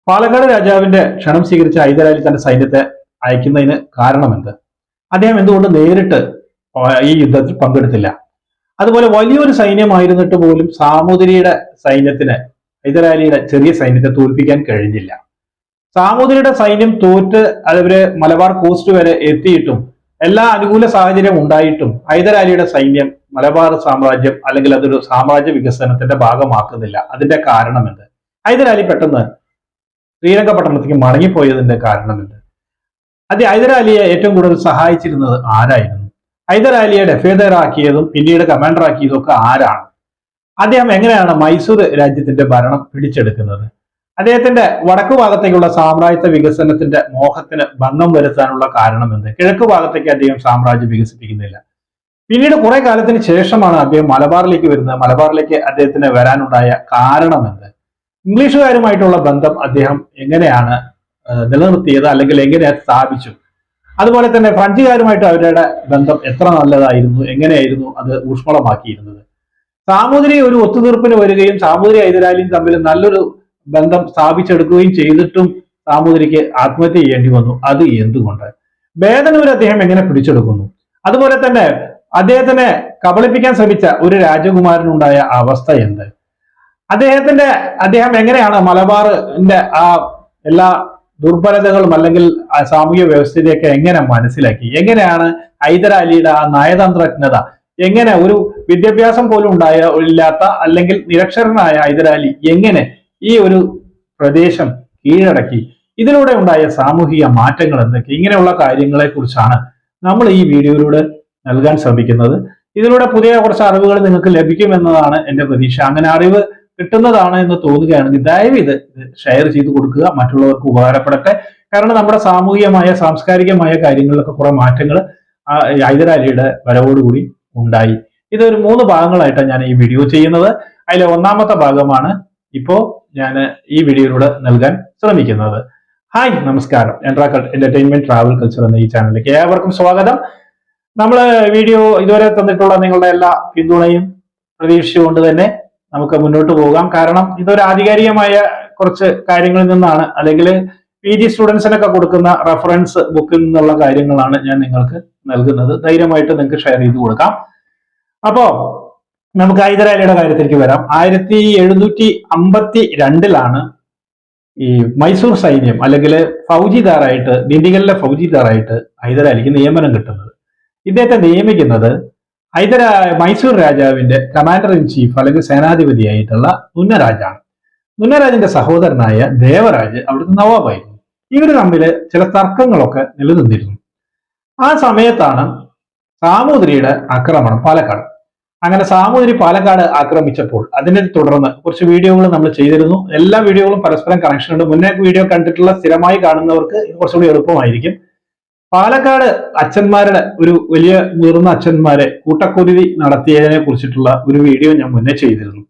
പാലക്കാട് രാജാവിന്റെ ക്ഷണം സ്വീകരിച്ച ഹൈദരാലി തന്റെ സൈന്യത്തെ അയക്കുന്നതിന് കാരണമെന്ത്? അദ്ദേഹം എന്തുകൊണ്ട് നേരിട്ട് ഈ യുദ്ധത്തിൽ പങ്കെടുത്തില്ല? അതുപോലെ വലിയൊരു സൈന്യമായിരുന്നിട്ട് പോലും സാമൂതിരിയുടെ സൈന്യത്തിന് ഹൈദരാലിയുടെ ചെറിയ സൈന്യത്തെ തോൽപ്പിക്കാൻ കഴിഞ്ഞില്ല. സാമൂതിരിയുടെ സൈന്യം തോറ്റ് അവര് മലബാർ കോസ്റ്റ് വരെ എത്തിയിട്ടും എല്ലാ അനുകൂല സാഹചര്യം ഉണ്ടായിട്ടും ഹൈദരാലിയുടെ സൈന്യം മലബാർ സാമ്രാജ്യം അല്ലെങ്കിൽ അതൊരു സാമ്രാജ്യ വികസനത്തിന്റെ ഭാഗമാക്കുന്നില്ല. അതിന്റെ കാരണം എന്ത്? ഹൈദരാലി പെട്ടെന്ന് ശ്രീരംഗപട്ടണത്തേക്ക് മടങ്ങിപ്പോയതിന്റെ കാരണം എന്ത്? ഹൈദരാലിയെ ഏറ്റവും കൂടുതൽ സഹായിച്ചിരുന്നത് ആരായിരുന്നു? ഹൈദരാലിയെ ഡെഫേദർ ആക്കിയതും പിന്നീട് കമാൻഡർ ആക്കിയതും ഒക്കെ ആരാണ്? അദ്ദേഹം എങ്ങനെയാണ് മൈസൂർ രാജ്യത്തിന്റെ ഭരണം പിടിച്ചെടുക്കുന്നത്? അദ്ദേഹത്തിന്റെ വടക്കു ഭാഗത്തേക്കുള്ള സാമ്രാജ്യത്വ വികസനത്തിന്റെ മോഹത്തിന് ഭംഗം വരുത്താനുള്ള കാരണം എന്ത്? കിഴക്കു ഭാഗത്തേക്ക് അദ്ദേഹം സാമ്രാജ്യം വികസിപ്പിക്കുന്നില്ല. പിന്നീട് കുറെ കാലത്തിന് ശേഷമാണ് അദ്ദേഹം മലബാറിലേക്ക് വരുന്നത്. മലബാറിലേക്ക് അദ്ദേഹത്തിന് വരാനുണ്ടായ കാരണം എന്ത്? ഇംഗ്ലീഷുകാരുമായിട്ടുള്ള ബന്ധം അദ്ദേഹം എങ്ങനെയാണ് നിലനിർത്തിയത്, അല്ലെങ്കിൽ എങ്ങനെ സ്ഥാപിച്ചു? അതുപോലെ തന്നെ ഫ്രഞ്ചുകാരുമായിട്ട് അവരുടെ ബന്ധം എത്ര നല്ലതായിരുന്നു, എങ്ങനെയായിരുന്നു അത് ഊഷ്മളമാക്കിയിരുന്നത്? സാമൂതിരി ഒരു ഒത്തുതീർപ്പിന് വരികയും സാമൂതിരി ഹൈദരാലിയും തമ്മിൽ നല്ലൊരു ബന്ധം സ്ഥാപിച്ചെടുക്കുകയും ചെയ്തിട്ടും സാമൂതിരിക്ക് ആത്മഹത്യ ചെയ്യേണ്ടി വന്നു. അത് എന്തുകൊണ്ട്? ബേദനൂർ അദ്ദേഹം എങ്ങനെ പിടിച്ചെടുക്കുന്നു? അതുപോലെ തന്നെ അദ്ദേഹത്തിനെ കബളിപ്പിക്കാൻ ശ്രമിച്ച ഒരു രാജകുമാരനുണ്ടായ അവസ്ഥ എന്ത്? അദ്ദേഹം എങ്ങനെയാണ് മലബാറിന്റെ ആ എല്ലാ ദുർബലതകളും അല്ലെങ്കിൽ സാമൂഹ്യ വ്യവസ്ഥയിലേക്ക് എങ്ങനെ മനസ്സിലാക്കി? എങ്ങനെയാണ് ഹൈദരാലിയുടെ ആ നയതന്ത്രജ്ഞത, എങ്ങനെ ഒരു വിദ്യാഭ്യാസം പോലും ഇല്ലാത്ത അല്ലെങ്കിൽ നിരക്ഷരനായ ഹൈദരാലി എങ്ങനെ ഈ ഒരു പ്രദേശം കീഴടക്കി? ഇതിലൂടെ ഉണ്ടായ സാമൂഹിക മാറ്റങ്ങൾ എന്തൊക്കെ? ഇങ്ങനെയുള്ള കാര്യങ്ങളെ കുറിച്ചാണ് നമ്മൾ ഈ വീഡിയോയിലൂടെ നൽകാൻ ശ്രമിക്കുന്നത്. ഇതിലൂടെ പുതിയ കുറച്ച് അറിവുകൾ നിങ്ങൾക്ക് ലഭിക്കുമെന്നതാണ് എന്റെ പ്രതീക്ഷ. അങ്ങനെ അറിവ് കിട്ടുന്നതാണ് എന്ന് തോന്നുകയാണെങ്കിൽ ദയവ് ഇത് ഷെയർ ചെയ്ത് കൊടുക്കുക, മറ്റുള്ളവർക്ക് ഉപകാരപ്പെടട്ടെ. കാരണം നമ്മുടെ സാമൂഹികമായ സാംസ്കാരികമായ കാര്യങ്ങളിലൊക്കെ കുറെ മാറ്റങ്ങൾ ഹൈദരാലിയുടെ വരവോടുകൂടി ഉണ്ടായി. ഇതൊരു 3 ഭാഗങ്ങളായിട്ടാണ് ഞാൻ ഈ വീഡിയോ ചെയ്യുന്നത്. അതിലെ ഒന്നാമത്തെ ഭാഗമാണ് ഇപ്പോ ഞാൻ ഈ വീഡിയോയിലൂടെ നൽകാൻ ശ്രമിക്കുന്നത്. ഹായ്, നമസ്കാരം. എന്റർടൈൻമെന്റ് ട്രാവൽ കൾച്ചർ എന്ന ഈ ചാനലിലേക്ക് ഏവർക്കും സ്വാഗതം. നമ്മൾ വീഡിയോ ഇതുവരെ തന്നിട്ടുള്ള നിങ്ങളുടെ എല്ലാ പിന്തുണയും പ്രതീക്ഷിച്ചുകൊണ്ട് തന്നെ നമുക്ക് മുന്നോട്ട് പോകാം. കാരണം ഇതൊരു ആധികാരികമായ കുറച്ച് കാര്യങ്ങളിൽ നിന്നാണ്, അല്ലെങ്കിൽ PG സ്റ്റുഡൻസിനൊക്കെ കൊടുക്കുന്ന റെഫറൻസ് ബുക്കിൽ നിന്നുള്ള കാര്യങ്ങളാണ് ഞാൻ നിങ്ങൾക്ക് നൽകുന്നത്. ധൈര്യമായിട്ട് നിങ്ങൾക്ക് ഷെയർ ചെയ്ത് കൊടുക്കാം. അപ്പോ നമുക്ക് ഹൈദരാലിയുടെ കാര്യത്തിലേക്ക് വരാം. 1752 ഈ മൈസൂർ സൈന്യം അല്ലെങ്കിൽ ഫൗജിദാറായിട്ട്, ദിണ്ടിഗലിലെ ഫൗജിദാറായിട്ട് ഹൈദരാലിക്ക് നിയമനം കിട്ടുന്നത്. ഇദ്ദേഹത്തെ നിയമിക്കുന്നത് മൈസൂർ രാജാവിന്റെ കമാൻഡർ ഇൻ ചീഫ് അല്ലെങ്കിൽ സേനാധിപതിയായിട്ടുള്ള നുന്നരാജാണ്. നുന്നരാജിന്റെ സഹോദരനായ ദേവരാജ് അവിടുത്തെ നവാബായിരുന്നു. ഇവർ തമ്മിൽ ചില തർക്കങ്ങളൊക്കെ നിലനിന്നിരുന്നു. ആ സമയത്താണ് സാമൂതിരിയുടെ ആക്രമണം പാലക്കാട്. അങ്ങനെ സാമൂതിരി പാലക്കാട് ആക്രമിച്ചപ്പോൾ അതിനെ തുടർന്ന് കുറച്ച് വീഡിയോകൾ നമ്മൾ ചെയ്തിരുന്നു. എല്ലാ വീഡിയോകളും പരസ്പരം കണക്ഷൻ ഉണ്ട്. മുന്നേ വീഡിയോ കണ്ടിട്ടുള്ള സ്ഥിരമായി കാണുന്നവർക്ക് കുറച്ചുകൂടി എളുപ്പമായിരിക്കും. പാലക്കാട് അച്ഛന്മാരുടെ ഒരു വലിയ മുതിർന്ന അച്ഛന്മാരെ കൂട്ടക്കുരുതി നടത്തിയതിനെ കുറിച്ചിട്ടുള്ള ഒരു വീഡിയോ ഞാൻ മുന്നേ ചെയ്തിരുന്നു.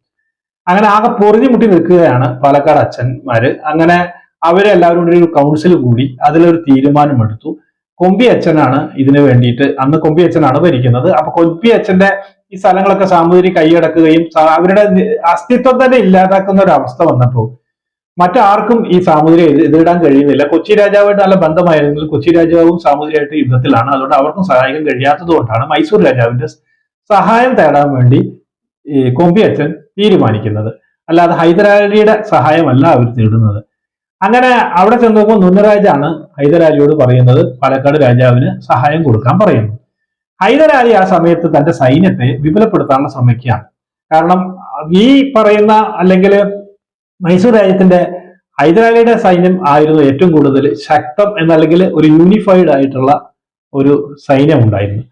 അങ്ങനെ ആകെ പൊറിഞ്ഞുമുട്ടി നിൽക്കുകയാണ് പാലക്കാട് അച്ഛന്മാര്. അങ്ങനെ അവരെല്ലാവരും കൂടി ഒരു കൗൺസിൽ കൂടി അതിലൊരു തീരുമാനമെടുത്തു. കൊമ്പി അച്ഛനാണ് ഇതിനു വേണ്ടിയിട്ട്, അന്ന് കൊമ്പി അച്ഛനാണ് ഭരിക്കുന്നത്. അപ്പൊ കൊമ്പി അച്ഛന്റെ ഈ സ്ഥലങ്ങളൊക്കെ സാമൂതിരി കൈയടക്കുകയും അവരുടെ അസ്തിത്വം തന്നെ ഇല്ലാതാക്കുന്ന ഒരു അവസ്ഥ വന്നപ്പോൾ മറ്റാർക്കും ഈ സാമൂതിരി എതിരിടാൻ കഴിയുന്നില്ല. കൊച്ചി രാജാവായിട്ട് നല്ല ബന്ധമായിരുന്നെങ്കിൽ കൊച്ചി രാജാവും സാമൂതിരിയായിട്ട് യുദ്ധത്തിലാണ്. അതുകൊണ്ട് അവർക്കും സഹായിക്കാൻ കഴിയാത്തത് കൊണ്ടാണ് മൈസൂർ രാജാവിന്റെ സഹായം തേടാൻ വേണ്ടി ഈ കൊമ്പി അച്ഛൻ തീരുമാനിക്കുന്നത്. അല്ലാതെ ഹൈദരാലിയുടെ സഹായമല്ല അവർ തേടുന്നത്. അങ്ങനെ അവിടെ ചെന്നപ്പോൾ നുന്നരാജാണ് ഹൈദരാലിയോട് പറയുന്നത് പാലക്കാട് രാജാവിന് സഹായം കൊടുക്കാൻ പറയുന്നു. ഹൈദരാലി ആ സമയത്ത് തന്റെ സൈന്യത്തെ വിപുലപ്പെടുത്താനുള്ള ശ്രമിക്കുകയാണ്. കാരണം ഈ പറയുന്ന അല്ലെങ്കിൽ മൈസൂർ രാജ്യത്തിന്റെ ഹൈദരാലിയുടെ സൈന്യം ആയിരുന്നു ഏറ്റവും കൂടുതൽ ശക്തം എന്നല്ലെങ്കിൽ ഒരു യൂണിഫൈഡ് ആയിട്ടുള്ള ഒരു സൈന്യം ഉണ്ടായിരുന്നു.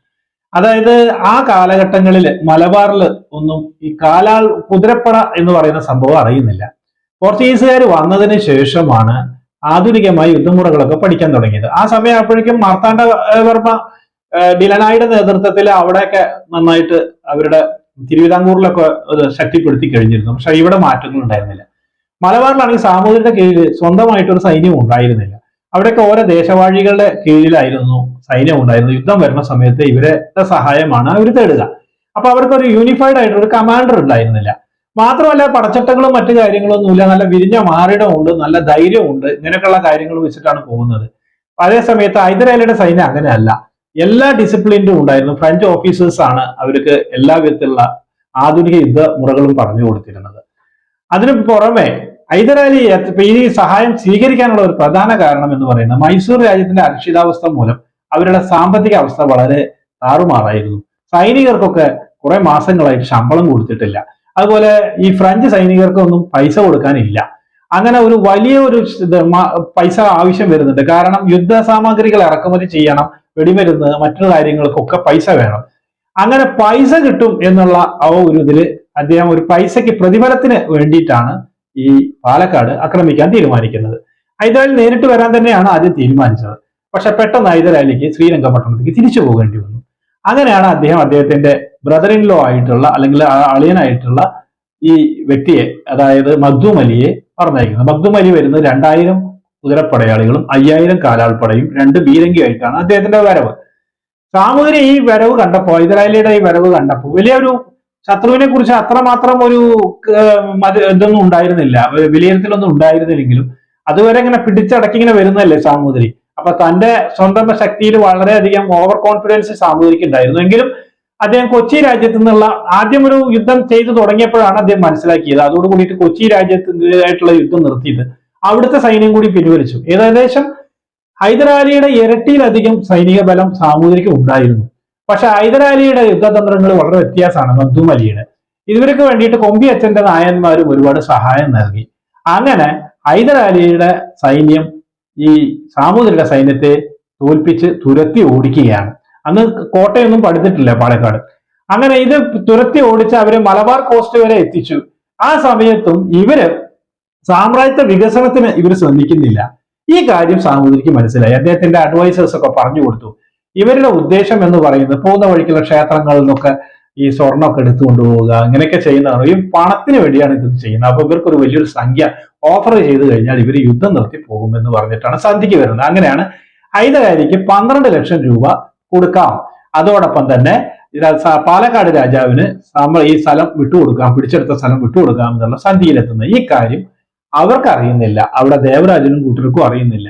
അതായത് ആ കാലഘട്ടങ്ങളിൽ മലബാറിൽ ഒന്നും ഈ കുതിരപ്പട എന്ന് പറയുന്ന സംഭവം അറിയുന്നില്ല. പോർച്ചുഗീസുകാർ വന്നതിന് ശേഷമാണ് ആധുനികമായി യുദ്ധമുറകളൊക്കെ പഠിക്കാൻ തുടങ്ങിയത്. ആ സമയം അപ്പോഴേക്കും മാർത്താണ്ഡവർമ്മ ഡിലനായുടെ നേതൃത്വത്തിൽ അവിടെയൊക്കെ നന്നായിട്ട് അവരുടെ തിരുവിതാംകൂറിലൊക്കെ ശക്തിപ്പെടുത്തി കഴിഞ്ഞിരുന്നു. പക്ഷെ ഇവിടെ മാറ്റങ്ങൾ ഉണ്ടായിരുന്നില്ല. മലബാറിലാണെങ്കിൽ സാമൂതിരിയുടെ കീഴിൽ സ്വന്തമായിട്ടൊരു സൈന്യം ഉണ്ടായിരുന്നില്ല. അവിടെയൊക്കെ ഓരോ ദേശവാഴികളുടെ കീഴിലായിരുന്നു സൈന്യം ഉണ്ടായിരുന്നത്. യുദ്ധം വരുന്ന സമയത്ത് ഇവരുടെ സഹായമാണ് അവർ തേടുക. അപ്പൊ അവർക്ക് ഒരു യൂണിഫൈഡ് ആയിട്ടൊരു കമാൻഡർ ഉണ്ടായിരുന്നില്ല. മാത്രമല്ല പടച്ചട്ടങ്ങളും മറ്റു കാര്യങ്ങളൊന്നുമില്ല, നല്ല വിരിഞ്ഞ മാറിടമുണ്ട്, നല്ല ധൈര്യമുണ്ട്, ഇങ്ങനെയൊക്കെയുള്ള കാര്യങ്ങൾ വെച്ചിട്ടാണ് പോകുന്നത്. അതേ സമയത്ത് ഹൈദരാലിയുടെ സൈന്യം അങ്ങനെയല്ല, എല്ലാ ഡിസിപ്ലിനും ഉണ്ടായിരുന്നു. ഫ്രഞ്ച് ഓഫീസേഴ്സ് ആണ് അവർക്ക് എല്ലാ വിധത്തിലുള്ള ആധുനിക യുദ്ധ മുറകളും പറഞ്ഞു കൊടുത്തിരുന്നത്. അതിനു പുറമെ ഹൈദരാലി ഈ സഹായം സ്വീകരിക്കാനുള്ള ഒരു പ്രധാന കാരണം എന്ന് പറയുന്നത് മൈസൂർ രാജ്യത്തിന്റെ അരക്ഷിതാവസ്ഥ മൂലം അവരുടെ സാമ്പത്തിക അവസ്ഥ വളരെ താറുമാറായിരുന്നു. സൈനികർക്കൊക്കെ കുറെ മാസങ്ങളായിട്ട് ശമ്പളം കൊടുത്തിട്ടില്ല. അതുപോലെ ഈ ഫ്രഞ്ച് സൈനികർക്കൊന്നും പൈസ കൊടുക്കാനില്ല. അങ്ങനെ ഒരു വലിയ ഒരു പൈസ ആവശ്യം വരുന്നുണ്ട്. കാരണം യുദ്ധ സാമഗ്രികൾ ഇറക്കുമതി ചെയ്യണം, വെടിമരുന്ന് മറ്റു കാര്യങ്ങൾക്കൊക്കെ പൈസ വേണം. അങ്ങനെ പൈസ കിട്ടും എന്നുള്ള ആ ഒരു ഇതില് അദ്ദേഹം ഒരു പൈസയ്ക്ക് പ്രതിഫലത്തിന് വേണ്ടിയിട്ടാണ് ഈ പാലക്കാട് ആക്രമിക്കാൻ തീരുമാനിക്കുന്നത്. ഹൈദരാലി നേരിട്ട് വരാൻ തന്നെയാണ് ആദ്യം തീരുമാനിച്ചത്. പക്ഷെ പെട്ടെന്ന് ഹൈദരാലിക്ക് ശ്രീരംഗപട്ടണത്തേക്ക് തിരിച്ചു പോകേണ്ടി വന്നു. അങ്ങനെയാണ് അദ്ദേഹത്തിന്റെ ബ്രദർ ഇൻ ലോ ആയിട്ടുള്ള അല്ലെങ്കിൽ അളിയനായിട്ടുള്ള ഈ വ്യക്തിയെ, അതായത് മഖ്ദൂം അലിയെ പറഞ്ഞയക്കുന്നത്. മഖ്ദൂം അലി വരുന്നത് 2000 കുതിരപ്പടയാളികളും 5000 കാലാൾപ്പടയും 2 ബീരങ്കിയുമായിട്ടാണ് അദ്ദേഹത്തിന്റെ വരവ്. സാമൂതിരി ഈ വരവ് കണ്ടപ്പോ, ഹൈദരാലിയുടെ ഈ വരവ് കണ്ടപ്പോ വലിയൊരു ശത്രുവിനെ കുറിച്ച് അത്രമാത്രം ഒരു ഇതൊന്നും ഉണ്ടായിരുന്നില്ല, വിലയിരുത്തലൊന്നും ഉണ്ടായിരുന്നില്ലെങ്കിലും അതുവരെ ഇങ്ങനെ പിടിച്ചടക്കി ഇങ്ങനെ വരുന്നതല്ലേ സാമൂതിരി. അപ്പൊ തന്റെ സ്വന്തം ശക്തിയിൽ വളരെയധികം ഓവർ കോൺഫിഡൻസ് സാമൂതിരിക്ക് ഉണ്ടായിരുന്നു. എങ്കിലും അദ്ദേഹം കൊച്ചി രാജ്യത്തു നിന്നുള്ള ആദ്യം ഒരു യുദ്ധം ചെയ്തു തുടങ്ങിയപ്പോഴാണ് അദ്ദേഹം മനസ്സിലാക്കിയത്. അതോടുകൂടിയിട്ട് കൊച്ചി രാജ്യത്തിൻ്റെതായിട്ടുള്ള യുദ്ധം നിർത്തിയിട്ട് അവിടുത്തെ സൈന്യം കൂടി പിൻവലിച്ചു. ഏകദേശം ഹൈദരാലിയുടെ ഇരട്ടിയിലധികം സൈനിക ബലം സാമൂതിരിക്ക് ഉണ്ടായിരുന്നു. പക്ഷെ ഹൈദരാലിയുടെ യുദ്ധതന്ത്രങ്ങൾ വളരെ വ്യത്യാസമാണ് മഖ്ദൂം അലിയുടെ. ഇവർക്ക് വേണ്ടിയിട്ട് കൊമ്പി അച്ഛന്റെ നായന്മാരും ഒരുപാട് സഹായം നൽകി. അങ്ങനെ ഹൈദരാലിയുടെ സൈന്യം ഈ സാമൂതിരിയുടെ സൈന്യത്തെ തോൽപ്പിച്ച് തുരത്തി ഓടിക്കുകയാണ്. അന്ന് കോട്ടയൊന്നും പടുത്തിട്ടില്ല പാലക്കാട്. അങ്ങനെ ഇത് തുരത്തി ഓടിച്ച് അവര് മലബാർ കോസ്റ്റ് വരെ എത്തിച്ചു. ആ സമയത്തും ഇവര് സാമ്രാജ്യത്വ വികസനത്തിന് ഇവർ ശ്രമിക്കുന്നില്ല. ഈ കാര്യം സാമൂതിരിക്ക് മനസ്സിലായി. അദ്ദേഹത്തിന്റെ അഡ്വൈസേഴ്സ് ഒക്കെ പറഞ്ഞു കൊടുത്തു. ഇവരുടെ ഉദ്ദേശം എന്ന് പറയുന്നത് പോകുന്ന വഴിക്കുള്ള ക്ഷേത്രങ്ങളിൽ നിന്നൊക്കെ ഈ സ്വർണ്ണമൊക്കെ എടുത്തുകൊണ്ട് പോവുക, ഇങ്ങനെയൊക്കെ ചെയ്യുന്നതാണ്. ഈ പണത്തിന് വേണ്ടിയാണ് ഇത് ചെയ്യുന്നത്. അപ്പൊ ഇവർക്ക് ഒരു വലിയൊരു സംഖ്യ ഓഫർ ചെയ്ത് കഴിഞ്ഞാൽ ഇവർ യുദ്ധം നിർത്തി പോകുമെന്ന് പറഞ്ഞിട്ടാണ് സന്ധിക്ക് വരുന്നത്. അങ്ങനെയാണ് ഹൈദരാലിക്ക് 12 ലക്ഷം രൂപ കൊടുക്കാം, അതോടൊപ്പം തന്നെ പാലക്കാട് രാജാവിന് ഈ സ്ഥലം വിട്ടുകൊടുക്കാം, പിടിച്ചെടുത്ത സ്ഥലം വിട്ടുകൊടുക്കാം എന്നുള്ള സന്ധിയിലെത്തുന്നത്. ഈ കാര്യം അവർക്ക് അറിയുന്നില്ല, അവിടെ ദേവരാജനും കൂട്ടർക്കും അറിയുന്നില്ല.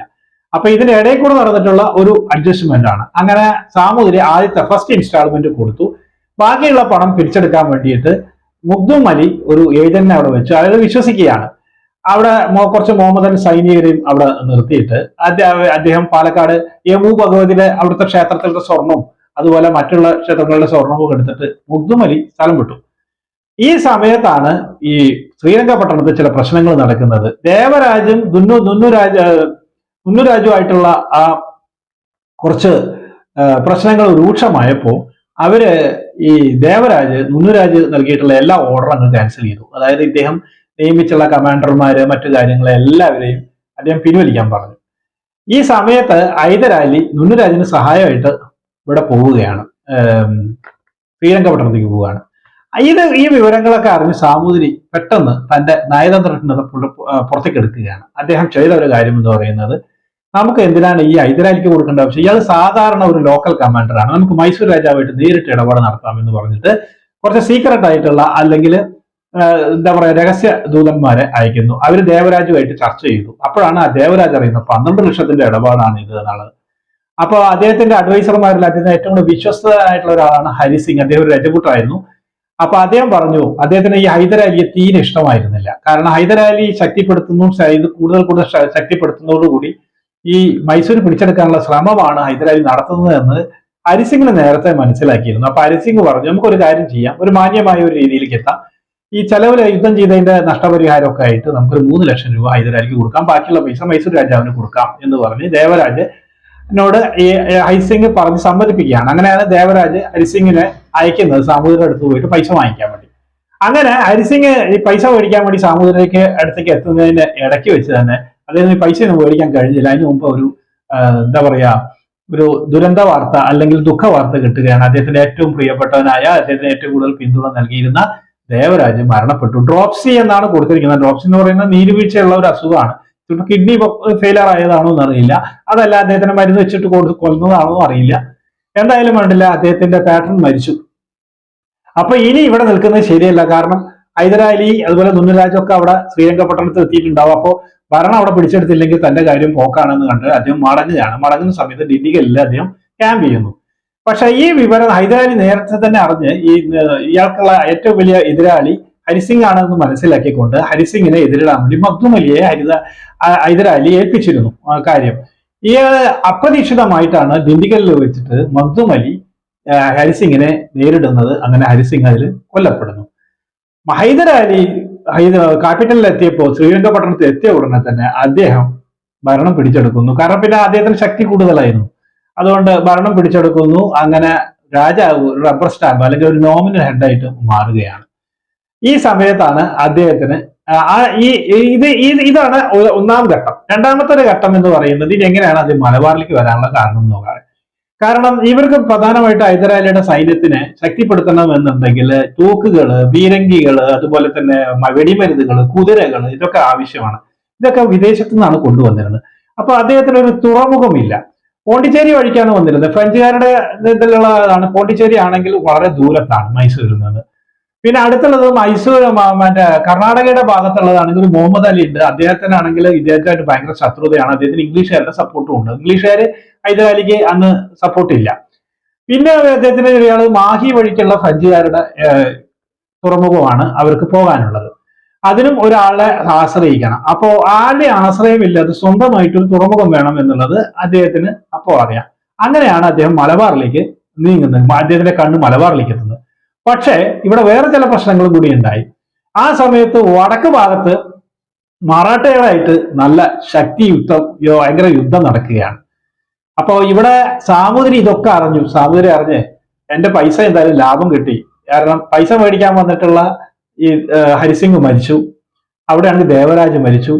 അപ്പൊ ഇതിന്റെ ഇടയിൽ കൂടെ നടന്നിട്ടുള്ള ഒരു അഡ്ജസ്റ്റ്മെന്റ് ആണ്. അങ്ങനെ സാമൂതിരി ആദ്യത്തെ ഫസ്റ്റ് ഇൻസ്റ്റാൾമെന്റ് കൊടുത്തു. ബാക്കിയുള്ള പണം പിരിച്ചെടുക്കാൻ വേണ്ടിയിട്ട് മഖ്ദൂം അലി ഒരു ഏജന്റിനെ അവിടെ വെച്ച് അയാൾ വിശ്വസിക്കുകയാണ്. അവിടെ കുറച്ച് മുഹമ്മദൻ സൈനികരെയും അവിടെ നിർത്തിയിട്ട് അദ്ദേഹം പാലക്കാട് യമു ഭഗവതിയുടെ അവിടുത്തെ ക്ഷേത്രത്തിലെ സ്വർണവും അതുപോലെ മറ്റുള്ള ക്ഷേത്രങ്ങളുടെ സ്വർണവും എടുത്തിട്ട് മഖ്ദൂം അലി സ്ഥലം വിട്ടു. ഈ സമയത്താണ് ഈ ശ്രീരംഗപട്ടണത്തിൽ ചില പ്രശ്നങ്ങൾ നടക്കുന്നത്. ദേവരാജും ദുന്നുരാജുമായിട്ടുള്ള ആ കുറച്ച് പ്രശ്നങ്ങൾ രൂക്ഷമായപ്പോ അവര് ഈ നുന്നുരാജ് നൽകിയിട്ടുള്ള എല്ലാ ഓർഡറും ക്യാൻസൽ ചെയ്തു. അതായത് ഇദ്ദേഹം നിയമിച്ചുള്ള കമാൻഡർമാര് മറ്റു കാര്യങ്ങളെ എല്ലാവരെയും അദ്ദേഹം പിൻവലിക്കാൻ പറഞ്ഞു. ഈ സമയത്ത് ഹൈദരാലി നുന്നുരാജിന് സഹായമായിട്ട് ഇവിടെ പോവുകയാണ്, ശ്രീരംഗപട്ടണത്തേക്ക് പോവുകയാണ്. ഈ വിവരങ്ങളൊക്കെ അറിഞ്ഞ് സാമൂതിരി പെട്ടെന്ന് തന്റെ നയതന്ത്രജ്ഞത പുറത്തേക്ക് എടുക്കുകയാണ്. അദ്ദേഹം ചെയ്ത ഒരു കാര്യം എന്ന് പറയുന്നത്, നമുക്ക് എന്തിനാണ് ഈ ഹൈദരാലിക്ക് കൊടുക്കേണ്ട ആവശ്യം, ഇയാൾ സാധാരണ ഒരു ലോക്കൽ കമാൻഡറാണ്, നമുക്ക് മൈസൂർ രാജാവായിട്ട് നേരിട്ട് ഇടപാട് നടത്താം എന്ന് പറഞ്ഞിട്ട് കുറച്ച് സീക്രട്ട് ആയിട്ടുള്ള അല്ലെങ്കിൽ എന്താ പറയാ രഹസ്യ ദൂതന്മാരെ അയക്കുന്നു. അവർ ദേവരാജുമായിട്ട് ചർച്ച ചെയ്തു. അപ്പോഴാണ് ആ ദേവരാജ് അറിയുന്നത് 12 ലക്ഷത്തിന്റെ ഇടപാടാണ് ഇത് എന്നുള്ളത്. അപ്പോൾ അദ്ദേഹത്തിന്റെ അഡ്വൈസർമാരിൽ അദ്ദേഹത്തിന് ഏറ്റവും കൂടുതൽ വിശ്വസ്തനായിട്ടുള്ള ഒരാളാണ് ഹരിസിംഗ്. അദ്ദേഹം ഒരു രജപുട്ടായിരുന്നു. അപ്പൊ അദ്ദേഹം പറഞ്ഞു, അദ്ദേഹത്തിന് ഈ ഹൈദരാലിയെ തീരെ ഇഷ്ടമായിരുന്നില്ല. കാരണം ഹൈദരാലി കൂടുതൽ ശക്തിപ്പെടുത്തുന്നതോടുകൂടി ഈ മൈസൂർ പിടിച്ചെടുക്കാനുള്ള ശ്രമമാണ് ഹൈദരാലി നടത്തുന്നത് എന്ന് ഹരിസിംഗിന് നേരത്തെ മനസ്സിലാക്കിയിരുന്നു. അപ്പൊ ഹരിസിംഗ് പറഞ്ഞു, നമുക്കൊരു കാര്യം ചെയ്യാം, ഒരു മാന്യമായ ഒരു രീതിയിലേക്ക് എത്താം. ഈ ചെലവില് യുദ്ധം ചെയ്തതിന്റെ നഷ്ടപരിഹാരമൊക്കെ ആയിട്ട് നമുക്കൊരു 3 ലക്ഷം രൂപ ഹൈദരാലിക്ക് കൊടുക്കാം, ബാക്കിയുള്ള പൈസ മൈസൂർ രാജാവിന് കൊടുക്കാം എന്ന് പറഞ്ഞ് ദേവരാജിനോട് ഈ ഹരിസിംഗ് പറഞ്ഞ് സമ്മതിപ്പിക്കുകയാണ്. അങ്ങനെയാണ് ദേവരാജ് ഹരിസിംഗിനെ അയക്കുന്നത് സാമൂതിരിയുടെ അടുത്ത് പോയിട്ട് പൈസ വാങ്ങിക്കാൻ വേണ്ടി. അങ്ങനെ ഹരിസിംഗ് ഈ പൈസ മേടിക്കാൻ വേണ്ടി സാമൂതിരിക്ക് അടുത്തേക്ക് എത്തുന്നതിന്റെ ഇടയ്ക്ക് വെച്ച് തന്നെ അദ്ദേഹത്തിന് ഈ പൈസ ഒന്നും മേടിക്കാൻ കഴിഞ്ഞില്ല. അതിന് മുമ്പ് ഒരു എന്താ പറയാ ഒരു ദുരന്ത വാർത്ത അല്ലെങ്കിൽ ദുഃഖ വാർത്ത കിട്ടുകയാണ്. അദ്ദേഹത്തിന്റെ ഏറ്റവും പ്രിയപ്പെട്ടവനായ, അദ്ദേഹത്തിന് ഏറ്റവും കൂടുതൽ പിന്തുണ നൽകിയിരുന്ന ദേവരാജ് മരണപ്പെട്ടു. ഡ്രോപ്സി എന്നാണ് കൊടുത്തിരിക്കുന്നത്. ഡ്രോപ്സി എന്ന് പറയുന്നത് നീരുവീഴ്ചയുള്ള ഒരു അസുഖമാണ്. ചിലപ്പോൾ കിഡ്നി ഫെയിലർ ആയതാണോ എന്നറിയില്ല, അതല്ല അദ്ദേഹത്തിന് മരുന്ന് വെച്ചിട്ട് കൊല്ലുന്നതാണോ അറിയില്ല. എന്തായാലും വേണ്ടില്ല, അദ്ദേഹത്തിന്റെ പാട്രൺ മരിച്ചു. അപ്പൊ ഇനി ഇവിടെ നിൽക്കുന്നത് ശരിയല്ല. കാരണം ഹൈദരാലി അതുപോലെ നുന്നരാജൊക്കെ അവിടെ ശ്രീരംഗപട്ടണത്തിൽ എത്തിയിട്ടുണ്ടാവും. അപ്പോൾ ഭരണം അവിടെ പിടിച്ചെടുത്തില്ലെങ്കിൽ തന്റെ കാര്യം പോക്കാണെന്ന് കണ്ട് അദ്ദേഹം മടങ്ങുന്ന സമയത്ത് ഡിണ്ടിഗലിൽ അദ്ദേഹം ക്യാമ്പ് ചെയ്യുന്നു. പക്ഷെ ഈ വിവരം ഹൈദരാലി നേരത്തെ തന്നെ അറിഞ്ഞ് ഇയാൾക്കുള്ള ഏറ്റവും വലിയ എതിരാളി ഹരിസിംഗ് ആണെന്ന് മനസ്സിലാക്കിക്കൊണ്ട് ഹരിസിംഗിനെ എതിരിടാൻ വേണ്ടി മഖ്ദൂം അലിയെ ഹൈദരാലി ഏൽപ്പിച്ചിരുന്നു കാര്യം. ഇയാള് അപ്രതീക്ഷിതമായിട്ടാണ് ഡിണ്ടിഗലിൽ വെച്ചിട്ട് മഖ്ദൂം അലി ഹരിസിംഗിനെ നേരിടുന്നത്. അങ്ങനെ ഹരിസിംഗ് അതിൽ കൊല്ലപ്പെടുന്നു. ഹൈദരാലി ക്യാപിറ്റലിൽ എത്തിയപ്പോൾ ശ്രീരംഗപട്ടണത്തിൽ എത്തിയ ഉടനെ തന്നെ അദ്ദേഹം ഭരണം പിടിച്ചെടുക്കുന്നു. കാരണം പിന്നെ അദ്ദേഹത്തിന് ശക്തി കൂടുതലായിരുന്നു. അതുകൊണ്ട് ഭരണം പിടിച്ചെടുക്കുന്നു. അങ്ങനെ രാജാവ് റബ്ബർ സ്റ്റാമ്പ് അല്ലെങ്കിൽ ഒരു നോമിനൽ ഹെഡായിട്ട് മാറുകയാണ്. ഈ സമയത്താണ് അദ്ദേഹത്തിന് ഇതാണ് ഒന്നാം ഘട്ടം. രണ്ടാമത്തെ ഒരു ഘട്ടം എന്ന് പറയുന്നത് ഇത് എങ്ങനെയാണ് അത് മലബാറിലേക്ക് വരാനുള്ള കാരണം എന്ന് നോക്കാം. കാരണം ഇവർക്ക് പ്രധാനമായിട്ട് ഹൈദരാലിയുടെ സൈന്യത്തിനെ ശക്തിപ്പെടുത്തണമെന്നുണ്ടെങ്കിൽ തോക്കുകള്, പീരങ്കികള്, അതുപോലെ തന്നെ വെടിമരുന്നുകള്, കുതിരകള് ഇതൊക്കെ ആവശ്യമാണ്. ഇതൊക്കെ വിദേശത്തു നിന്നാണ് കൊണ്ടുവന്നിരുന്നത്. അപ്പൊ അദ്ദേഹത്തിന് ഒരു തുറമുഖമില്ല. പോണ്ടിച്ചേരി വഴിക്കാണ് വന്നിരുന്നത്. ഫ്രഞ്ചുകാരുടെ ഇതിലുള്ളതാണ്. പോണ്ടിച്ചേരി ആണെങ്കിൽ വളരെ ദൂരത്താണ് മൈസൂരിൽ നിന്ന്. പിന്നെ അടുത്തുള്ളത് മൈസൂർ മറ്റേ കർണാടകയുടെ ഭാഗത്തുള്ളതാണെങ്കിൽ മുഹമ്മദ് അലി ഉണ്ട്. അദ്ദേഹത്തിനാണെങ്കിൽ ഇദ്ദേഹത്തിനായിട്ട് ഭയങ്കര ശത്രുതയാണ്. അദ്ദേഹത്തിന് ഇംഗ്ലീഷുകാരുടെ സപ്പോർട്ടും ഉണ്ട്. ഇംഗ്ലീഷുകാർ ഹൈദരാലിക്ക് അന്ന് സപ്പോർട്ടില്ല. പിന്നെ അദ്ദേഹത്തിന് ഇയാൾ മാഹി വഴിക്കുള്ള ഫ്രഞ്ചുകാരുടെ തുറമുഖമാണ് അവർക്ക് പോകാനുള്ളത്. അതിനും ഒരാളെ ആശ്രയിക്കണം. അപ്പോ ആരുടെ ആശ്രയമില്ലാതെ സ്വന്തമായിട്ടൊരു തുറമുഖം വേണം എന്നുള്ളത് അദ്ദേഹത്തിന് അപ്പോൾ അറിയാം. അങ്ങനെയാണ് അദ്ദേഹം മലബാറിലേക്ക് നീങ്ങുന്നത്. അദ്ദേഹത്തിന്റെ കണ്ണ് മലബാറിലേക്ക് എത്തുന്നത്. പക്ഷേ ഇവിടെ വേറെ ചില പ്രശ്നങ്ങളും കൂടി ഉണ്ടായി. ആ സമയത്ത് വടക്ക് ഭാഗത്ത് മറാഠയുമായിട്ട് നല്ല ഭയങ്കര യുദ്ധം നടക്കുകയാണ്. അപ്പോ ഇവിടെ സാമൂതിരി ഇതൊക്കെ അറിഞ്ഞു. സാമൂതിരി അറിഞ്ഞ് എന്റെ പൈസ എന്തായാലും ലാഭം കിട്ടി. കാരണം പൈസ മേടിക്കാൻ വന്നിട്ടുള്ള ഈ ഹരിസിംഗ് മരിച്ചു. അവിടെയാണെങ്കിൽ ദേവരാജ് മരിച്ചു.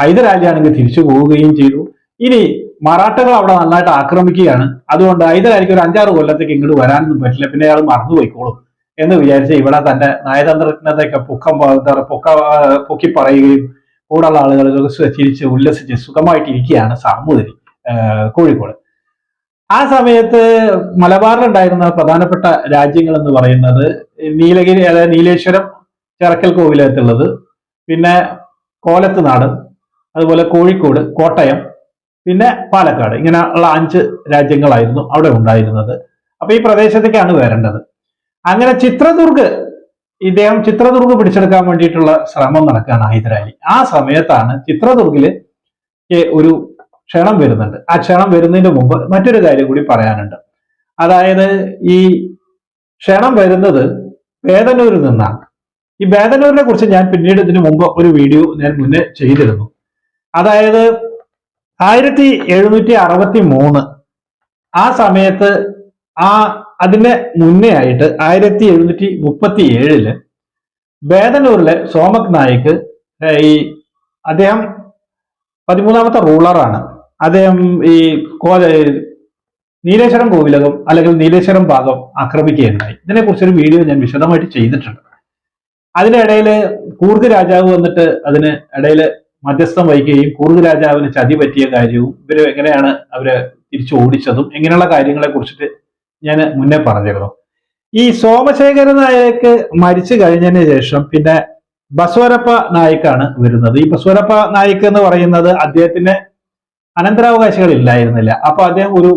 ഹൈദരാലി ആണെങ്കിൽ തിരിച്ചു പോവുകയും ചെയ്തു. ഇനി മറാഠകൾ അവിടെ നന്നായിട്ട് ആക്രമിക്കുകയാണ്. അതുകൊണ്ട് ഹൈദരാലിക്ക് ഒരു 5-6 കൊല്ലത്തേക്ക് ഇങ്ങോട്ട് വരാനൊന്നും പറ്റില്ല. പിന്നെ അയാൾ മറന്നുപോയിക്കോളും എന്ന് വിചാരിച്ച് ഇവിടെ തന്റെ നയതന്ത്രജ്ഞതയൊക്കെ പൊക്കി പറയുകയും കൂടെയുള്ള ആളുകൾ ചിരിച്ച് ഉല്ലസിച്ച് സുഖമായിട്ടിരിക്കുകയാണ് സാമൂതിരി കോഴിക്കോട്. ആ സമയത്ത് മലബാറിലുണ്ടായിരുന്ന പ്രധാനപ്പെട്ട രാജ്യങ്ങൾ എന്ന് പറയുന്നത് നീലഗിരി, അതായത് നീലേശ്വരം, ചിറക്കൽ കോവിലകത്തുള്ളത്, പിന്നെ കോലത്ത് നാട്, അതുപോലെ കോഴിക്കോട്, കോട്ടയം, പിന്നെ പാലക്കാട്. ഇങ്ങനെ ഉള്ള 5 രാജ്യങ്ങളായിരുന്നു അവിടെ ഉണ്ടായിരുന്നത്. അപ്പൊ ഈ പ്രദേശത്തേക്കാണ് വരേണ്ടത്. അങ്ങനെ ഇദ്ദേഹം ചിത്രദുർഗ് പിടിച്ചെടുക്കാൻ വേണ്ടിയിട്ടുള്ള ശ്രമം നടക്കുകയാണ് ഹൈദരാലി. ആ സമയത്താണ് ചിത്രദുർഗില് ഒരു ക്ഷണം വരുന്നുണ്ട്. ആ ക്ഷണം വരുന്നതിന് മുമ്പ് മറ്റൊരു കാര്യം കൂടി പറയാനുണ്ട്. അതായത് ഈ ക്ഷണം വരുന്നത് ബേതനൂരിൽ നിന്നാണ്. ഈ ബേതനൂരിനെ കുറിച്ച് ഞാൻ പിന്നീട് ഇതിനു മുമ്പ് ഒരു വീഡിയോ ഞാൻ മുന്നേ ചെയ്തിരുന്നു. അതായത് 1763 ആ സമയത്ത് അതിന് മുന്നേ ആയിട്ട് 1737 ബേതനൂരിലെ സോമക് നായിക്ക് അദ്ദേഹം 13ാമത്തെ റൂളറാണ്. അദ്ദേഹം ഈ നീലേശ്വരം കോവിലകം അല്ലെങ്കിൽ നീലേശ്വരം ഭാഗം ആക്രമിക്കുകയുണ്ടായി. ഇതിനെക്കുറിച്ചൊരു വീഡിയോ ഞാൻ വിശദമായിട്ട് ചെയ്തിട്ടുണ്ട്. അതിനിടയിൽ കൂർഗ് രാജാവ് വന്നിട്ട് അതിന് ഇടയിൽ മധ്യസ്ഥം വഹിക്കുകയും കൂർഗ് രാജാവിന് ചതി പറ്റിയ കാര്യവും ഇവര് എങ്ങനെയാണ് അവരെ തിരിച്ചു ഓടിച്ചതും ഇങ്ങനെയുള്ള കാര്യങ്ങളെ കുറിച്ചിട്ട് ഞാൻ മുന്നേ പറഞ്ഞിരുന്നു. ഈ സോമശേഖര നായക്ക് മരിച്ചു കഴിഞ്ഞതിന് ശേഷം പിന്നെ ബസവരപ്പ നായിക്കാണ് വരുന്നത്. ഈ ബസവരപ്പ നായിക്ക് എന്ന് പറയുന്നത് അദ്ദേഹത്തിന്റെ അനന്തരാവകാശികൾ ഇല്ലായിരുന്നില്ല. അപ്പൊ അദ്ദേഹം ഒരു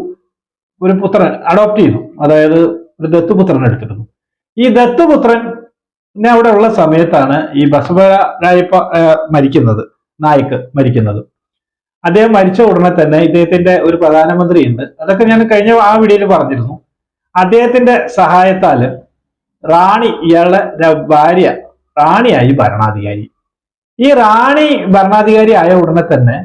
പുത്രൻ അഡോപ്റ്റ് ചെയ്തു. അതായത് ഒരു ദത്തുപുത്രൻ എടുത്തിരുന്നു. ഈ ദത്തുപുത്രനെ അവിടെ ഉള്ള സമയത്താണ് ഈ ബസവരായപ്പ നായിക്ക് മരിക്കുന്നത്. അദ്ദേഹം മരിച്ച ഉടനെ തന്നെ ഇദ്ദേഹത്തിന്റെ ഒരു പ്രധാനമന്ത്രി ഉണ്ട്. അതൊക്കെ ഞാൻ കഴിഞ്ഞ ആ വീഡിയോയിൽ പറഞ്ഞിരുന്നു. അദ്ദേഹത്തിന്റെ സഹായത്താല് റാണി, ഇയാളുടെ ഭാര്യ റാണിയായി ഭരണാധികാരി. ഈ റാണി ഭരണാധികാരി ആയ ഉടനെ തന്നെ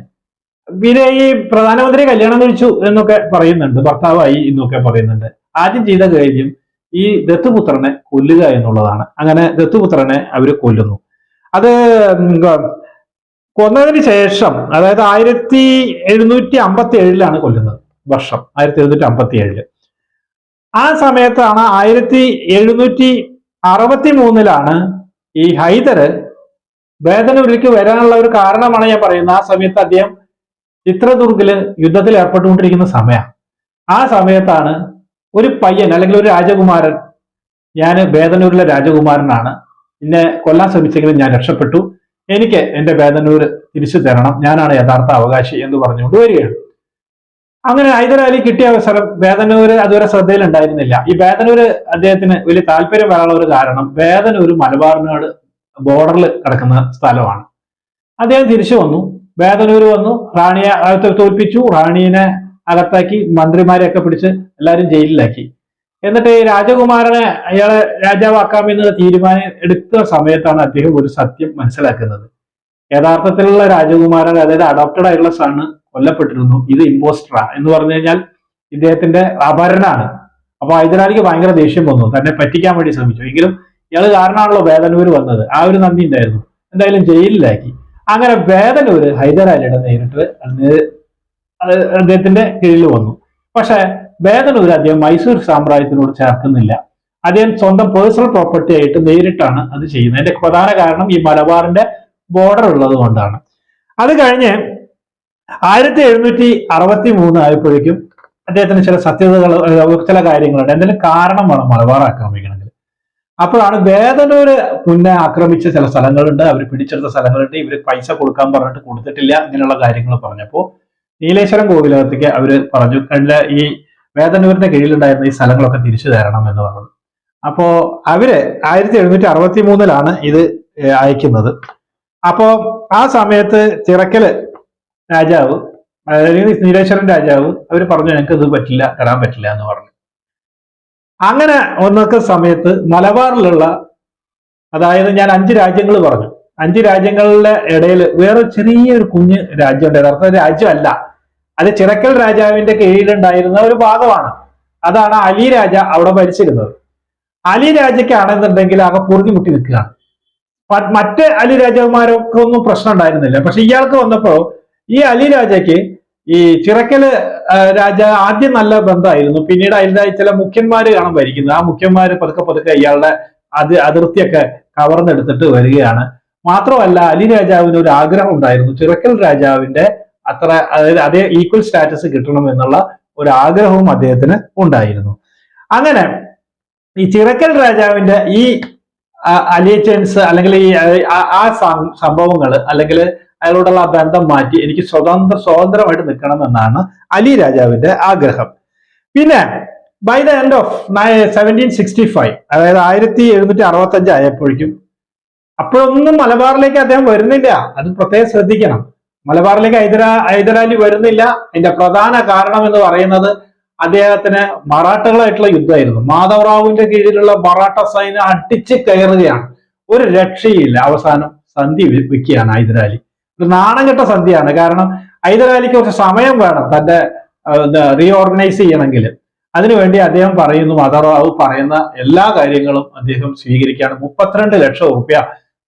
പിന്നെ ഈ പ്രധാനമന്ത്രി കല്യാണം കഴിച്ചു എന്നൊക്കെ പറയുന്നുണ്ട്, ഭർത്താവായി എന്നൊക്കെ പറയുന്നുണ്ട്. ആദ്യം ചെയ്ത കാര്യം ഈ ദത്തുപുത്രനെ കൊല്ലുക എന്നുള്ളതാണ്. അങ്ങനെ ദത്തുപുത്രനെ അവര് കൊല്ലുന്നു. അത് കൊന്നതിന് ശേഷം, അതായത് 1757 കൊല്ലുന്നത്, വർഷം 1757. ആ സമയത്താണ് 1763 ഈ ഹൈദര് ബേതനൂരിലേക്ക് വരാനുള്ള ഒരു കാരണമാണ് ഞാൻ പറയുന്നത്. ആ സമയത്ത് അദ്ദേഹം ചിത്രദുർഗില് യുദ്ധത്തിൽ ഏർപ്പെട്ടുകൊണ്ടിരിക്കുന്ന സമയം. ആ സമയത്താണ് ഒരു പയ്യൻ അല്ലെങ്കിൽ ഒരു രാജകുമാരൻ, ഞാൻ ബേതനൂരിലെ രാജകുമാരനാണ്, എന്നെ കൊല്ലാൻ ശ്രമിച്ചെങ്കിലും ഞാൻ രക്ഷപ്പെട്ടു, എനിക്ക് എന്റെ ബേദനൂര് തിരിച്ചു തരണം, ഞാനാണ് യഥാർത്ഥ അവകാശി എന്ന് പറഞ്ഞുകൊണ്ട് വരികയാണ്. അങ്ങനെ ഹൈദരാലി കിട്ടിയ അവസരം ബേദനൂര് അതുവരെ ശ്രദ്ധയിൽ ഉണ്ടായിരുന്നില്ല. ഈ ബേദനൂര് അദ്ദേഹത്തിന് വലിയ താല്പര്യം വരാനുള്ള ഒരു കാരണം ബേദനൂര് മലബാറിനോട് ബോർഡറിൽ കിടക്കുന്ന സ്ഥലമാണ്. അദ്ദേഹം തിരിച്ചു വന്നു, ബേദനൂര് വന്നു, റാണിയെ തോൽപ്പിച്ചു, റാണീനെ അകത്താക്കി, മന്ത്രിമാരെയൊക്കെ പിടിച്ച് എല്ലാവരും ജയിലിലാക്കി. എന്നിട്ട് ഈ രാജകുമാരനെ അയാളെ രാജാവാക്കാമെന്ന് തീരുമാനം എടുത്ത സമയത്താണ് അദ്ദേഹം ഒരു സത്യം മനസ്സിലാക്കുന്നത്. യഥാർത്ഥത്തിലുള്ള രാജകുമാരൻ, അതായത് അഡോപ്റ്റഡ് ആയിട്ടുള്ള സണ്ണ് കൊല്ലപ്പെട്ടിരുന്നു, ഇത് ഇമ്പോസ്റ്ററാ എന്ന് പറഞ്ഞു കഴിഞ്ഞാൽ ഇദ്ദേഹത്തിന്റെ അപരനാണ്. അപ്പൊ ഹൈദരാലിക്ക് ഭയങ്കര ദേഷ്യം വന്നു, തന്നെ പറ്റിക്കാൻ വേണ്ടി ശ്രമിച്ചു. എങ്കിലും ഇയാൾ കാരണമാണല്ലോ ബേദനൂര് വന്നത്, ആ ഒരു നന്ദി ഉണ്ടായിരുന്നു. എന്തായാലും ജയിലിലാക്കി. അങ്ങനെ ബേദനൂര് ഹൈദരാലിയുടെ നേരിട്ട് അദ്ദേഹത്തിന്റെ കീഴിൽ വന്നു. പക്ഷെ ബേദനൂര് അദ്ദേഹം മൈസൂർ സാമ്രാജ്യത്തിനോട് ചേർക്കുന്നില്ല. അദ്ദേഹം സ്വന്തം പേഴ്സണൽ പ്രോപ്പർട്ടി ആയിട്ട് നേരിട്ടാണ് അത് ചെയ്യുന്നത്. അതിന്റെ പ്രധാന കാരണം ഈ മലബാറിന്റെ ബോർഡർ ഉള്ളത് കൊണ്ടാണ്. അത് കഴിഞ്ഞ് 1763 ആയപ്പോഴേക്കും അദ്ദേഹത്തിന് ചില സത്യതകൾ, ചില കാര്യങ്ങളുണ്ട്. എന്തെങ്കിലും കാരണം വേണം മലബാർ ആക്രമിക്കണമെങ്കിൽ. അപ്പോഴാണ് ബേദനൂര് മുന്നേ ആക്രമിച്ച ചില സ്ഥലങ്ങളുണ്ട്, അവർ പിടിച്ചെടുത്ത സ്ഥലങ്ങളുണ്ട്, ഇവർ പൈസ കൊടുക്കാൻ പറഞ്ഞിട്ട് കൊടുത്തിട്ടില്ല, ഇങ്ങനെയുള്ള കാര്യങ്ങൾ പറഞ്ഞപ്പോൾ നീലേശ്വരം കോവിലകത്തേക്ക് അവര് പറഞ്ഞു, ഈ ബേദനൂരിന്റെ കീഴിലുണ്ടായിരുന്ന ഈ സ്ഥലങ്ങളൊക്കെ തിരിച്ചു തരണം എന്ന് പറഞ്ഞു. അപ്പോ അവര് 1763 ഇത് അയക്കുന്നത്. അപ്പോ ആ സമയത്ത് ചിറക്കല് രാജാവ്, അതായത് നീലേശ്വരൻ രാജാവ്, അവര് പറഞ്ഞു ഞങ്ങൾക്ക് ഇത് പറ്റില്ല, തരാൻ പറ്റില്ല എന്ന് പറഞ്ഞു. അങ്ങനെ ഒന്നൊക്കെ സമയത്ത് മലബാറിലുള്ള, അതായത് ഞാൻ 5 രാജ്യങ്ങൾ പറഞ്ഞു, 5 രാജ്യങ്ങളുടെ ഇടയിൽ വേറെ ചെറിയൊരു കുഞ്ഞ് രാജ്യമുണ്ട്. യഥാർത്ഥ രാജ്യമല്ല, അത് ചിറക്കൽ രാജാവിന്റെ കീഴിലുണ്ടായിരുന്ന ഒരു ഭാഗമാണ്. അതാണ് അലി രാജ അവിടെ ഭരിച്ചിരുന്നത്. അലി രാജയ്ക്കാണെന്നുണ്ടെങ്കിൽ ആകെ പൊറുതി മുട്ടി നിൽക്കുകയാണ്. മറ്റ് അലി രാജാവുമാരൊക്കെ ഒന്നും പ്രശ്നം ഉണ്ടായിരുന്നില്ല. പക്ഷെ ഇയാൾക്ക് വന്നപ്പോ ഈ അലി രാജയ്ക്ക് ഈ ചിറക്കല് രാജ ആദ്യം നല്ല ബന്ധമായിരുന്നു. പിന്നീട് അതിൻ്റെ ചില മുഖ്യന്മാര് കാണാൻ ഭരിക്കുന്നത്. ആ മുഖ്യന്മാര് പതുക്കെ ഇയാളുടെ അതിർത്തിയൊക്കെ കവർന്നെടുത്തിട്ട് വരികയാണ്. മാത്രമല്ല അലി രാജാവിന് ഒരു ആഗ്രഹം ഉണ്ടായിരുന്നു, ചിറക്കൽ രാജാവിന്റെ അത്ര, അതായത് അതേ ഈക്വൽ സ്റ്റാറ്റസ് കിട്ടണം എന്നുള്ള ഒരു ആഗ്രഹവും അദ്ദേഹത്തിന് ഉണ്ടായിരുന്നു. അങ്ങനെ ഈ ചിറക്കൽ രാജാവിന്റെ ഈ അലിയൻസ് അല്ലെങ്കിൽ ഈ ആ സംഭവങ്ങൾ അല്ലെങ്കിൽ അയാളോടുള്ള ആ ബന്ധം മാറ്റി എനിക്ക് സ്വതന്ത്രമായിട്ട് നിൽക്കണം എന്നാണ് അലി രാജാവിന്റെ ആഗ്രഹം. പിന്നെ ബൈ ദ എൻഡ് ഓഫ് 1765, അതായത് 1765 ആയപ്പോഴേക്കും, അപ്പോഴൊന്നും മലബാറിലേക്ക് അദ്ദേഹം വരുന്നില്ല. അത് പ്രത്യേകം ശ്രദ്ധിക്കണം. മലബാറിലേക്ക് ഹൈദരാലി വരുന്നില്ല. അതിന്റെ പ്രധാന കാരണം എന്ന് പറയുന്നത് അദ്ദേഹത്തിന് മറാഠകളായിട്ടുള്ള യുദ്ധമായിരുന്നു. മാധവറാവുവിന്റെ കീഴിലുള്ള മറാഠ സൈന്യം അടിച്ച് കയറുകയാണ്, ഒരു രക്ഷയില്ല. അവസാനം സന്ധി വെക്കുകയാണ് ഹൈദരാലി. ഒരു നാണംകെട്ട സന്ധിയാണ്. കാരണം ഹൈദരാലിക്ക് കുറച്ച് സമയം വേണം തന്റെ റീഓർഗനൈസ് ചെയ്യണമെങ്കിൽ. അതിനുവേണ്ടി അദ്ദേഹം പറയുന്നു, മാധവറാവു പറയുന്ന എല്ലാ കാര്യങ്ങളും അദ്ദേഹം സ്വീകരിക്കുകയാണ്. 32 ലക്ഷം റുപ്യ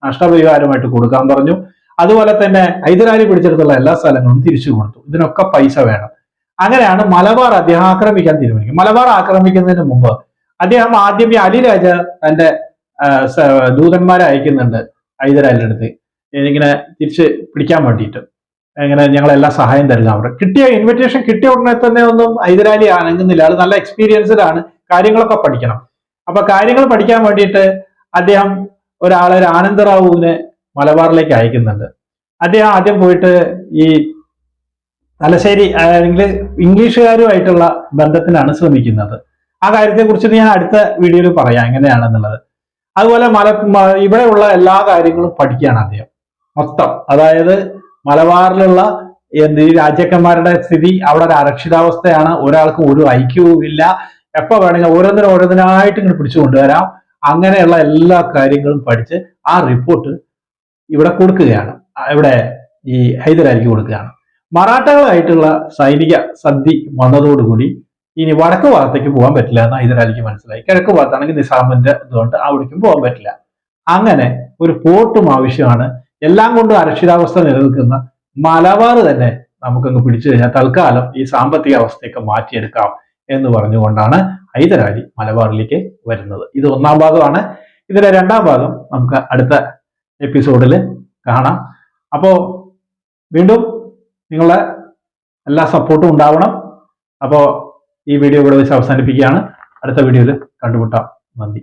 നഷ്ടപരിഹാരമായിട്ട് കൊടുക്കാൻ പറഞ്ഞു. അതുപോലെ തന്നെ ഹൈദരാലി പിടിച്ചെടുത്തുള്ള എല്ലാ സ്ഥലങ്ങളും തിരിച്ചു കൊടുത്തു. ഇതിനൊക്കെ പൈസ വേണം. അങ്ങനെയാണ് മലബാർ അദ്ദേഹം ആക്രമിക്കാൻ തീരുമാനിക്കും. മലബാർ ആക്രമിക്കുന്നതിന് മുമ്പ് അദ്ദേഹം ആദ്യം ഈ അലി രാജ തന്റെ ദൂതന്മാരെ അയക്കുന്നുണ്ട് ഹൈദരാലിയുടെ അടുത്ത്, ഇങ്ങനെ തിരിച്ച് പിടിക്കാൻ വേണ്ടിയിട്ട്, ഇങ്ങനെ ഞങ്ങളെല്ലാം സഹായം തരുക. അവിടെ കിട്ടിയ ഇൻവിറ്റേഷൻ കിട്ടിയ ഉടനെ തന്നെ ഒന്നും ഹൈദരാലി അനങ്ങുന്നില്ല. അത് നല്ല എക്സ്പീരിയൻസ്ഡ് ആണ്, കാര്യങ്ങളൊക്കെ പഠിക്കണം. അപ്പൊ കാര്യങ്ങൾ പഠിക്കാൻ വേണ്ടിയിട്ട് അദ്ദേഹം ഒരാളെ, ആനന്ദറാവുവിനെ മലബാറിലേക്ക് അയക്കുന്നുണ്ട്. അദ്ദേഹം ആദ്യം പോയിട്ട് ഈ തലശ്ശേരി അല്ലെങ്കിൽ ഇംഗ്ലീഷുകാരുമായിട്ടുള്ള ബന്ധത്തിനാണ് ശ്രമിക്കുന്നത്. ആ കാര്യത്തെക്കുറിച്ച് ഞാൻ അടുത്ത വീഡിയോയിൽ പറയാം എങ്ങനെയാണെന്നുള്ളത്. അതുപോലെ ഇവിടെയുള്ള എല്ലാ കാര്യങ്ങളും പഠിക്കുകയാണ് അദ്ദേഹം മൊത്തം. അതായത് മലബാറിലുള്ള ഈ രാജാക്കന്മാരുടെ സ്ഥിതി, അവിടെ ഒരു അരക്ഷിതാവസ്ഥയാണ്, ഒരാൾക്കും ഒരു ഐക്യവും ഇല്ല, എപ്പോ വേണമെങ്കിൽ ഓരോന്നിനായിട്ട് ഇങ്ങനെ പിടിച്ചു കൊണ്ടുവരാം. അങ്ങനെയുള്ള എല്ലാ കാര്യങ്ങളും പഠിച്ച് ആ റിപ്പോർട്ട് ഇവിടെ കൊടുക്കുകയാണ്, ഇവിടെ ഈ ഹൈദരാലിക്ക് കൊടുക്കുകയാണ്. മറാഠകളായിട്ടുള്ള സൈനിക സന്ധി വന്നതോടുകൂടി ഇനി വടക്ക് ഭാഗത്തേക്ക് പോകാൻ പറ്റില്ല എന്ന് ഹൈദരാലിക്ക് മനസ്സിലായി. കിഴക്ക് ഭാഗത്താണെങ്കിൽ നിസാമിന്റെ ഇതുകൊണ്ട് അവിടേക്കും പോകാൻ പറ്റില്ല. അങ്ങനെ ഒരു പോർട്ടും ആവശ്യമാണ്. എല്ലാം കൊണ്ടും അരക്ഷിതാവസ്ഥ നിലനിൽക്കുന്ന മലബാർ തന്നെ നമുക്കങ്ങ് പിടിച്ചു കഴിഞ്ഞാൽ തൽക്കാലം ഈ സാമ്പത്തിക അവസ്ഥയൊക്കെ മാറ്റിയെടുക്കാം എന്ന് പറഞ്ഞുകൊണ്ടാണ് ഹൈദരാലി മലബാറിലേക്ക് വരുന്നത്. ഇത് 1ാം ഭാഗമാണ്. ഇതിന്റെ 2ാം ഭാഗം നമുക്ക് അടുത്ത എപ്പിസോഡിൽ കാണാം. അപ്പോ വീണ്ടും നിങ്ങളുടെ എല്ലാ സപ്പോർട്ടും ഉണ്ടാവണം. അപ്പോൾ ഈ വീഡിയോ ഇവിടെ വെച്ച് അവസാനിപ്പിക്കുകയാണ്. അടുത്ത വീഡിയോയിൽ കണ്ടുമുട്ടാം. നന്ദി.